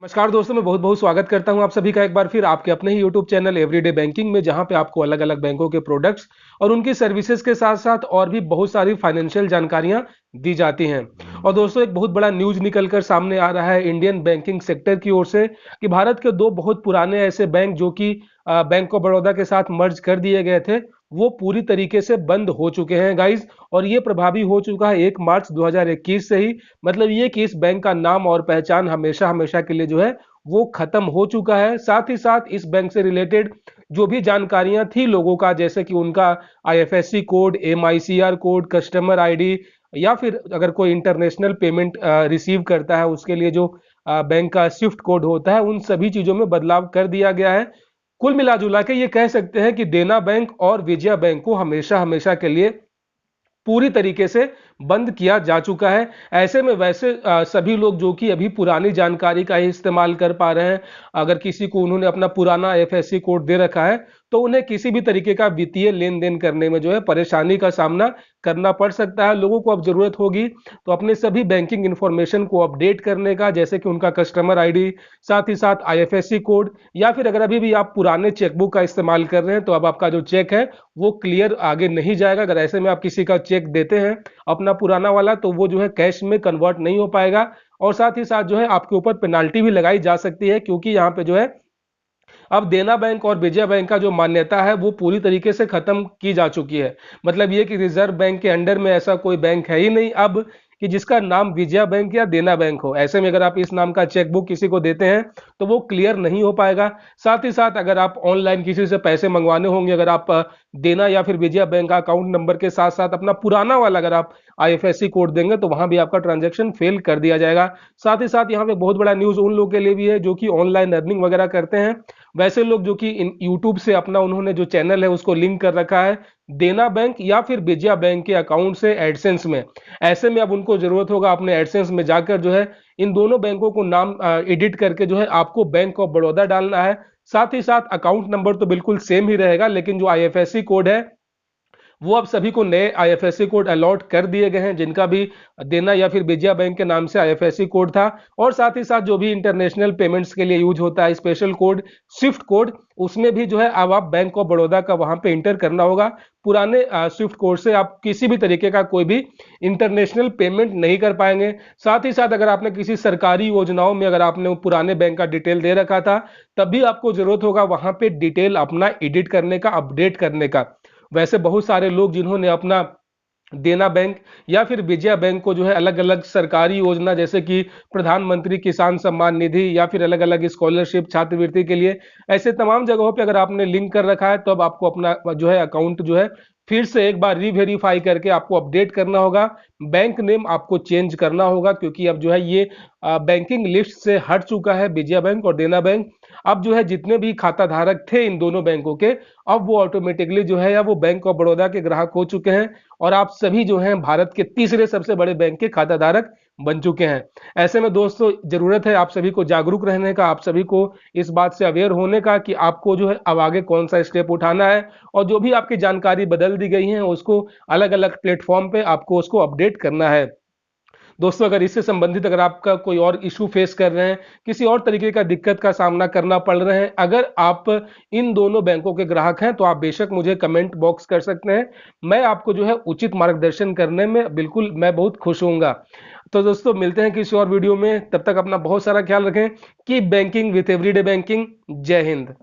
नमस्कार दोस्तों, मैं बहुत बहुत स्वागत करता हूं आप सभी का एक बार फिर आपके अपने ही यूट्यूब चैनल एवरीडे बैंकिंग में, जहां पे आपको अलग अलग बैंकों के प्रोडक्ट्स और उनकी सर्विसेज के साथ साथ और भी बहुत सारी फाइनेंशियल जानकारियां दी जाती हैं। और दोस्तों, एक बहुत बड़ा न्यूज निकलकर सामने आ रहा है इंडियन बैंकिंग सेक्टर की ओर से कि भारत के दो बहुत पुराने ऐसे बैंक जो कि बैंक ऑफ बड़ौदा के साथ मर्ज कर दिए गए थे, वो पूरी तरीके से बंद हो चुके हैं गाइज। और ये प्रभावी हो चुका है 1 मार्च 2021 से ही। मतलब ये कि इस बैंक का नाम और पहचान हमेशा हमेशा के लिए जो है वो खत्म हो चुका है। साथ ही साथ इस बैंक से रिलेटेड जो भी जानकारियां थी लोगों का, जैसे कि उनका IFSC code, MICR code, customer ID, या फिर अगर कोई इंटरनेशनल पेमेंट रिसीव करता है उसके लिए जो बैंक का स्विफ्ट कोड होता है, उन सभी चीजों में बदलाव कर दिया गया है। कुल मिला जुला के ये कह सकते हैं कि देना बैंक और विजया बैंक को हमेशा हमेशा के लिए पूरी तरीके से बंद किया जा चुका है। ऐसे में वैसे सभी लोग जो कि अभी पुरानी जानकारी का ही इस्तेमाल कर पा रहे हैं, अगर किसी को उन्होंने अपना पुराना आईएफएससी कोड दे रखा है तो उन्हें किसी भी तरीके का वित्तीय लेन देन करने में जो है परेशानी का सामना करना पड़ सकता है। लोगों को अब जरूरत होगी तो अपने सभी बैंकिंग इंफॉर्मेशन को अपडेट करने का, जैसे कि उनका कस्टमर आईडी, साथ ही साथ आईएफएससी कोड, या फिर अगर अभी भी आप पुराने चेकबुक का इस्तेमाल कर रहे हैं तो अब आपका जो चेक है वो क्लियर आगे नहीं जाएगा। अगर ऐसे में आप किसी का चेक देते हैं अपना पुराना वाला, तो वो जो है कैश में कन्वर्ट नहीं हो पाएगा। और साथ ही साथ जो है आपके ऊपर पेनाल्टी भी लगाई जा सकती है, क्योंकि यहाँ पे जो है अब देना बैंक और विजया बैंक का जो मान्यता है वो पूरी तरीके से खत्म की जा चुकी है। मतलब ये कि रिजर्व बैंक के अंडर में ऐसा कोई बैंक है ही नहीं अब कि जिसका नाम विजया बैंक या देना बैंक हो। ऐसे में अगर आप इस नाम का चेकबुक किसी को देते हैं तो वो क्लियर नहीं हो पाएगा। साथ ही साथ अगर आप ऑनलाइन किसी से पैसे मंगवाने होंगे, अगर आप देना या फिर विजया बैंक का अकाउंट नंबर के साथ साथ अपना पुराना वाला अगर आप आईएफएससी कोड देंगे तो वहां भी आपका ट्रांजैक्शन फेल कर दिया जाएगा। साथ ही साथ यहाँ पे बहुत बड़ा न्यूज उन लोगों के लिए भी है जो कि ऑनलाइन अर्निंग वगैरह करते हैं। वैसे लोग जो कि इन यूट्यूब से अपना उन्होंने जो चैनल है उसको लिंक कर रखा है देना बैंक या फिर विजया बैंक के अकाउंट से एडसेंस में। ऐसे में अब उनको जरूरत होगा अपने एडसेंस में जाकर जो है इन दोनों बैंकों को नाम एडिट करके जो है आपको बैंक ऑफ बड़ौदा डालना है। साथ ही साथ अकाउंट नंबर तो बिल्कुल सेम ही रहेगा, लेकिन जो आईएफएससी कोड है वो अब सभी को नए आईएफएससी कोड अलॉट कर दिए गए हैं, जिनका भी देना या फिर विजया बैंक के नाम से आईएफएससी कोड था। और साथ ही साथ जो भी इंटरनेशनल पेमेंट्स के लिए यूज होता है स्पेशल कोड, स्विफ्ट कोड, उसमें भी जो है अब आप बैंक ऑफ बड़ौदा का वहां पे इंटर करना होगा। पुराने स्विफ्ट कोड से आप किसी भी तरीके का कोई भी इंटरनेशनल पेमेंट नहीं कर पाएंगे। साथ ही साथ अगर आपने किसी सरकारी योजनाओं में अगर आपने पुराने बैंक का डिटेल दे रखा था, तब भी आपको जरूरत होगा वहां पे डिटेल अपना एडिट करने का, अपडेट करने का। वैसे बहुत सारे लोग जिन्होंने अपना देना बैंक या फिर विजया बैंक को जो है अलग अलग सरकारी योजना, जैसे कि प्रधानमंत्री किसान सम्मान निधि या फिर अलग अलग स्कॉलरशिप, छात्रवृत्ति के लिए, ऐसे तमाम जगहों पे अगर आपने लिंक कर रखा है तो अब आपको अपना जो है अकाउंट जो है फिर से एक बार रीवेरीफाई करके आपको अपडेट करना होगा। बैंक नेम आपको चेंज करना होगा, क्योंकि अब जो है ये बैंकिंग लिस्ट से हट चुका है विजया बैंक और देना बैंक। अब जो है जितने भी खाता धारक थे इन दोनों बैंकों के, अब वो ऑटोमेटिकली जो है या वो बैंक ऑफ बड़ौदा के ग्राहक हो चुके हैं और आप सभी जो हैं भारत के तीसरे सबसे बड़े बैंक के खाता धारक बन चुके हैं। ऐसे में दोस्तों जरूरत है आप सभी को जागरूक रहने का, आप सभी को इस बात से अवेयर होने का कि आपको जो है अब आगे कौन सा स्टेप उठाना है। और जो भी आपकी जानकारी बदल दी गई है उसको अलग अलग प्लेटफॉर्म पे आपको उसको अपडेट करना है। दोस्तों, अगर इससे संबंधित अगर आपका कोई और इशू फेस कर रहे हैं, किसी और तरीके का दिक्कत का सामना करना पड़ रहे हैं, अगर आप इन दोनों बैंकों के ग्राहक हैं तो आप बेशक मुझे कमेंट बॉक्स कर सकते हैं। मैं आपको जो है उचित मार्गदर्शन करने में बिल्कुल मैं बहुत खुश होऊंगा। तो दोस्तों, मिलते हैं किसी और वीडियो में, तब तक अपना बहुत सारा ख्याल रखें। Keep banking with everyday banking. जय हिंद।